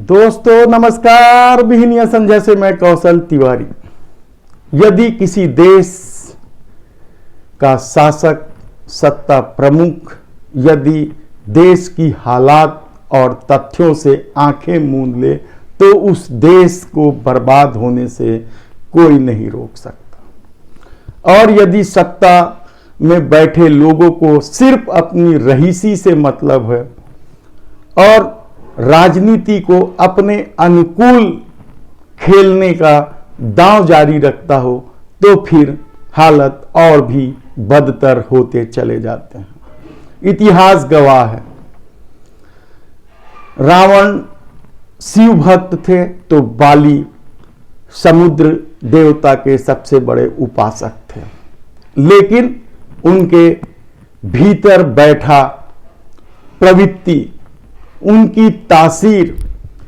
दोस्तों नमस्कार। बिहनिया संजय से मैं कौशल तिवारी। यदि किसी देश का शासक, सत्ता प्रमुख यदि देश की हालात और तथ्यों से आंखें मूंद ले तो उस देश को बर्बाद होने से कोई नहीं रोक सकता। और यदि सत्ता में बैठे लोगों को सिर्फ अपनी रहीसी से मतलब है और राजनीति को अपने अनुकूल खेलने का दांव जारी रखता हो तो फिर हालत और भी बदतर होते चले जाते हैं। इतिहास गवाह है। रावण शिव भक्त थे तो बाली समुद्र देवता के सबसे बड़े उपासक थे, लेकिन उनके भीतर बैठा प्रवृत्ति, उनकी तासीर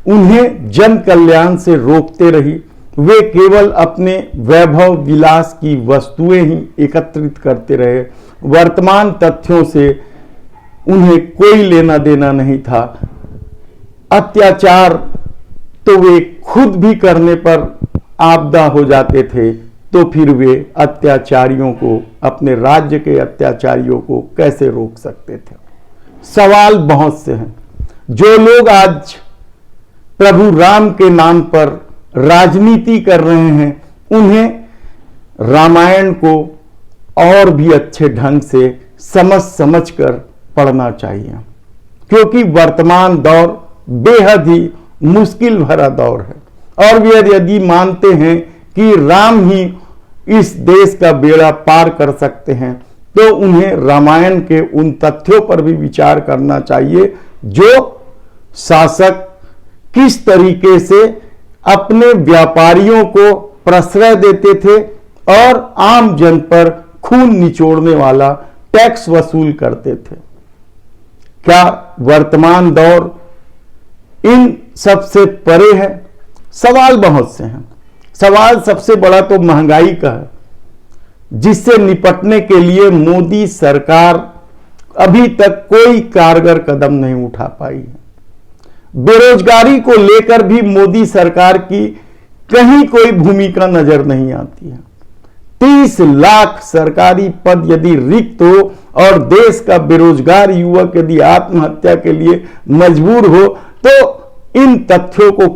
उन्हें जन कल्याण से रोकते रही। वे केवल अपने वैभव विलास की वस्तुएं ही एकत्रित करते रहे। वर्तमान तथ्यों से उन्हें कोई लेना देना नहीं था। अत्याचार तो वे खुद भी करने पर आपदा हो जाते थे, तो फिर वे अत्याचारियों को, अपने राज्य के अत्याचारियों को कैसे रोक सकते थे। सवाल बहुत से हैं। जो लोग आज प्रभु राम के नाम पर राजनीति कर रहे हैं, उन्हें रामायण को और भी अच्छे ढंग से समझ कर पढ़ना चाहिए, क्योंकि वर्तमान दौर बेहद ही मुश्किल भरा दौर है। और वे यदि मानते हैं कि राम ही इस देश का बेड़ा पार कर सकते हैं, तो उन्हें रामायण के उन तथ्यों पर भी विचार करना चाहिए जो शासक किस तरीके से अपने व्यापारियों को प्रश्रय देते थे और आम जन पर खून निचोड़ने वाला टैक्स वसूल करते थे। क्या वर्तमान दौर इन सबसे परे है? सवाल बहुत से हैं। सवाल सबसे बड़ा तो महंगाई का है, जिससे निपटने के लिए मोदी सरकार अभी तक कोई कारगर कदम नहीं उठा पाई है। बेरोजगारी को लेकर भी मोदी सरकार की कहीं कोई भूमिका नजर नहीं आती है। 30 लाख सरकारी पद यदि रिक्त हो और देश का बेरोजगार युवक यदि आत्महत्या के लिए मजबूर हो, तो इन तथ्यों को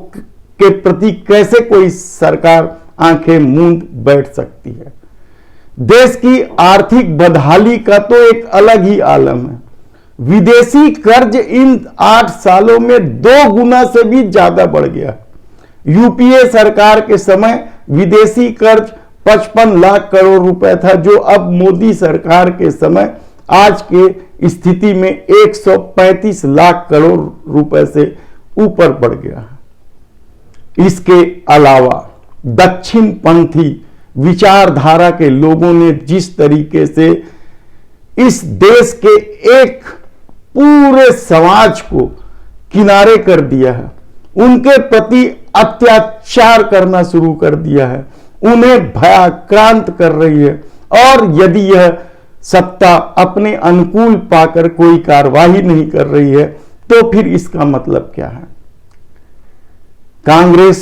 के प्रति कैसे कोई सरकार आंखें मूंद बैठ सकती है। देश की आर्थिक बदहाली का तो एक अलग ही आलम है। विदेशी कर्ज इन 8 सालों में 2 गुना से भी ज्यादा बढ़ गया। यूपीए सरकार के समय विदेशी कर्ज 55 लाख करोड़ रुपए था, जो अब मोदी सरकार के समय आज के स्थिति में 135 लाख करोड़ रुपए से ऊपर बढ़ गया है। इसके अलावा दक्षिणपंथी विचारधारा के लोगों ने जिस तरीके से इस देश के एक पूरे समाज को किनारे कर दिया है, उनके प्रति अत्याचार करना शुरू कर दिया है, उन्हें भयाक्रांत कर रही है। और यदि यह सत्ता अपने अनुकूल पाकर कोई कार्रवाई नहीं कर रही है, तो फिर इसका मतलब क्या है? कांग्रेस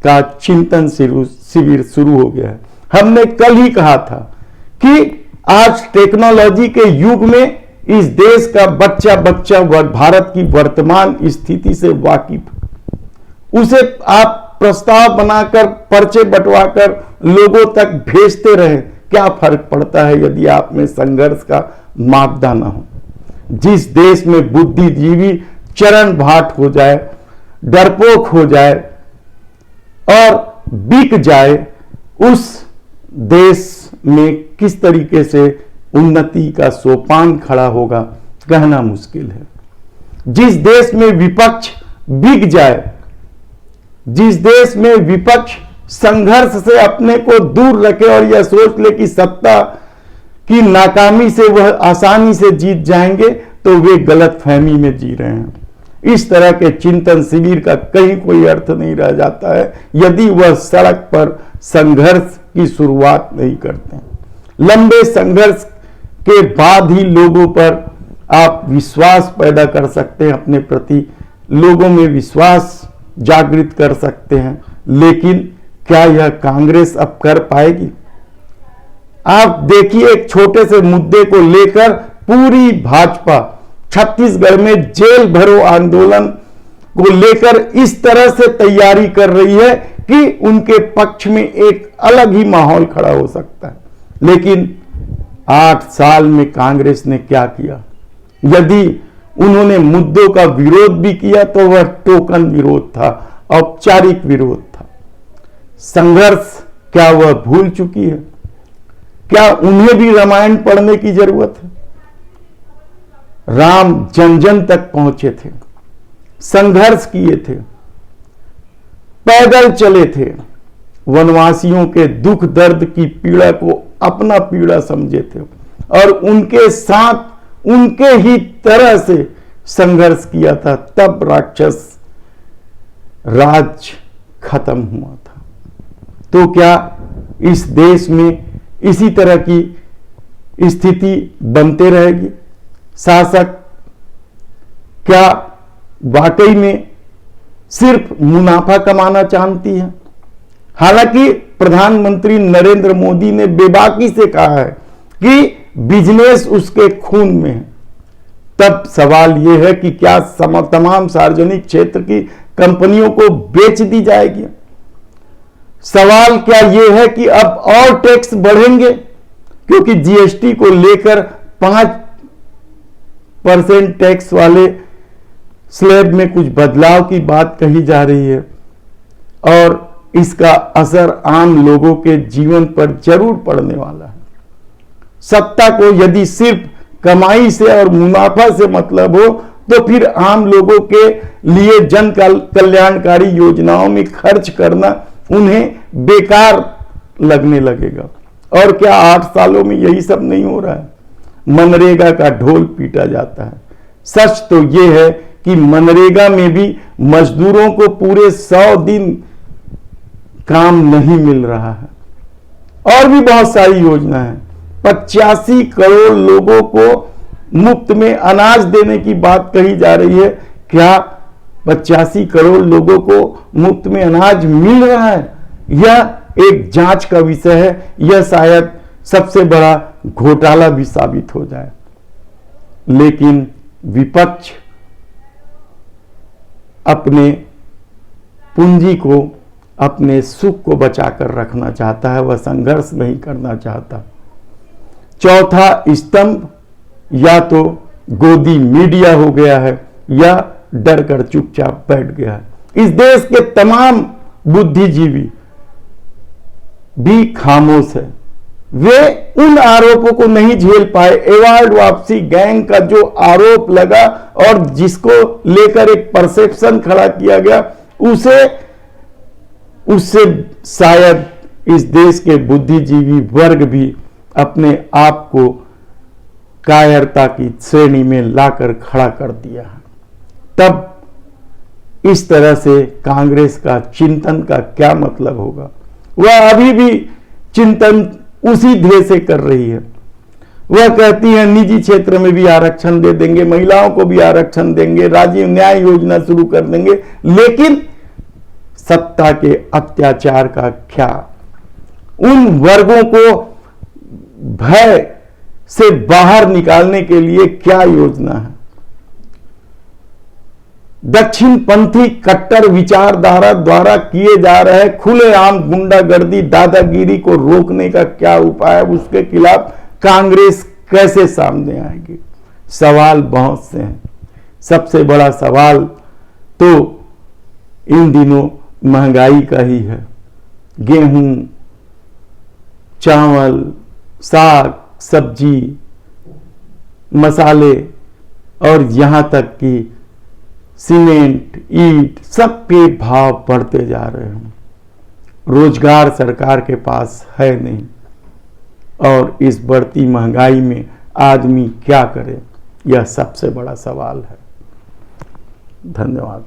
का चिंतन शिविर शुरू हो गया है। हमने कल ही कहा था कि आज टेक्नोलॉजी के युग में इस देश का बच्चा भारत की वर्तमान स्थिति से वाकिफ, उसे आप प्रस्ताव बनाकर, पर्चे बंटवाकर लोगों तक भेजते रहे, क्या फर्क पड़ता है यदि आप में संघर्ष का मापदा ना हो। जिस देश में बुद्धिजीवी चरण भाट हो जाए, डरपोक हो जाए और बिक जाए, उस देश में किस तरीके से उन्नति का सोपान खड़ा होगा, कहना मुश्किल है। जिस देश में विपक्ष बिक जाए, जिस देश में विपक्ष संघर्ष से अपने को दूर रखे और यह सोच ले कि सत्ता की नाकामी से वह आसानी से जीत जाएंगे, तो वे गलत फहमी में जी रहे हैं। इस तरह के चिंतन शिविर का कहीं कोई अर्थ नहीं रह जाता है यदि वह सड़क पर संघर्ष की शुरुआत नहीं करते। लंबे संघर्ष के बाद ही लोगों पर आप विश्वास पैदा कर सकते हैं अपने प्रति लोगों में विश्वास जागृत कर सकते हैं, लेकिन क्या यह कांग्रेस अब कर पाएगी? आप देखिए, एक छोटे से मुद्दे को लेकर पूरी भाजपा छत्तीसगढ़ में जेल भरो आंदोलन को लेकर इस तरह से तैयारी कर रही है कि उनके पक्ष में एक अलग ही माहौल खड़ा हो सकता है। लेकिन 8 साल में कांग्रेस ने क्या किया? यदि उन्होंने मुद्दों का विरोध भी किया तो वह टोकन विरोध था, औपचारिक विरोध था। संघर्ष क्या वह भूल चुकी है? क्या उन्हें भी रामायण पढ़ने की जरूरत है? राम जन जन तक पहुंचे थे, संघर्ष किए थे, पैदल चले थे, वनवासियों के दुख दर्द की पीड़ा को अपना पीड़ा समझे थे और उनके साथ उनके ही तरह से संघर्ष किया था। तब राक्षस राज खत्म हुआ था। तो क्या इस देश में इसी तरह की स्थिति बनते रहेगी? शासक क्या वाकई में सिर्फ मुनाफा कमाना चाहती है? हालांकि प्रधानमंत्री नरेंद्र मोदी ने बेबाकी से कहा है कि बिजनेस उसके खून में है। तब सवाल यह है कि क्या तमाम सार्वजनिक क्षेत्र की कंपनियों को बेच दी जाएगी? सवाल क्या यह है कि अब और टैक्स बढ़ेंगे? क्योंकि जीएसटी को लेकर 5% टैक्स वाले स्लैब में कुछ बदलाव की बात कही जा रही है और इसका असर आम लोगों के जीवन पर जरूर पड़ने वाला है। सत्ता को यदि सिर्फ कमाई से और मुनाफा से मतलब हो तो फिर आम लोगों के लिए जन कल्याणकारी योजनाओं में खर्च करना उन्हें बेकार लगने लगेगा। और क्या 8 सालों में यही सब नहीं हो रहा है? मनरेगा का ढोल पीटा जाता है। सच तो यह है कि मनरेगा में भी मजदूरों को पूरे 100 दिन काम नहीं मिल रहा है। और भी बहुत सारी योजना है। 85 करोड़ लोगों को मुफ्त में अनाज देने की बात कही जा रही है। क्या 85 करोड़ लोगों को मुफ्त में अनाज मिल रहा है? यह एक जांच का विषय है। यह शायद सबसे बड़ा घोटाला भी साबित हो जाए। लेकिन विपक्ष अपने पूंजी को, अपने सुख को बचाकर रखना चाहता है, वह संघर्ष नहीं करना चाहता। चौथा स्तंभ या तो गोदी मीडिया हो गया है या डर कर चुपचाप बैठ गया है। इस देश के तमाम बुद्धिजीवी भी खामोश है। वे उन आरोपों को नहीं झेल पाए। एवार्ड वापसी गैंग का जो आरोप लगा और जिसको लेकर एक परसेप्शन खड़ा किया गया, उससे शायद इस देश के बुद्धिजीवी वर्ग भी अपने आप को कायरता की श्रेणी में लाकर खड़ा कर दिया है। तब इस तरह से कांग्रेस का चिंतन का क्या मतलब होगा? वह अभी भी चिंतन उसी ध्येय से कर रही है। वह कहती है निजी क्षेत्र में भी आरक्षण दे देंगे, महिलाओं को भी आरक्षण देंगे, राजीव न्याय योजना शुरू कर देंगे। लेकिन सत्ता के अत्याचार का क्या? उन वर्गों को भय से बाहर निकालने के लिए क्या योजना है? दक्षिणपंथी कट्टर विचारधारा द्वारा किए जा रहे खुलेआम गुंडागर्दी, दादागिरी को रोकने का क्या उपाय है? उसके खिलाफ कांग्रेस कैसे सामने आएगी? सवाल बहुत से हैं। सबसे बड़ा सवाल तो इन दिनों महंगाई का ही है। गेहूं, चावल, साग, सब्जी, मसाले और यहां तक कि सीमेंट, ईंट, सबके भाव बढ़ते जा रहे हैं। रोजगार सरकार के पास है नहीं और इस बढ़ती महंगाई में आदमी क्या करे? यह सबसे बड़ा सवाल है। धन्यवाद।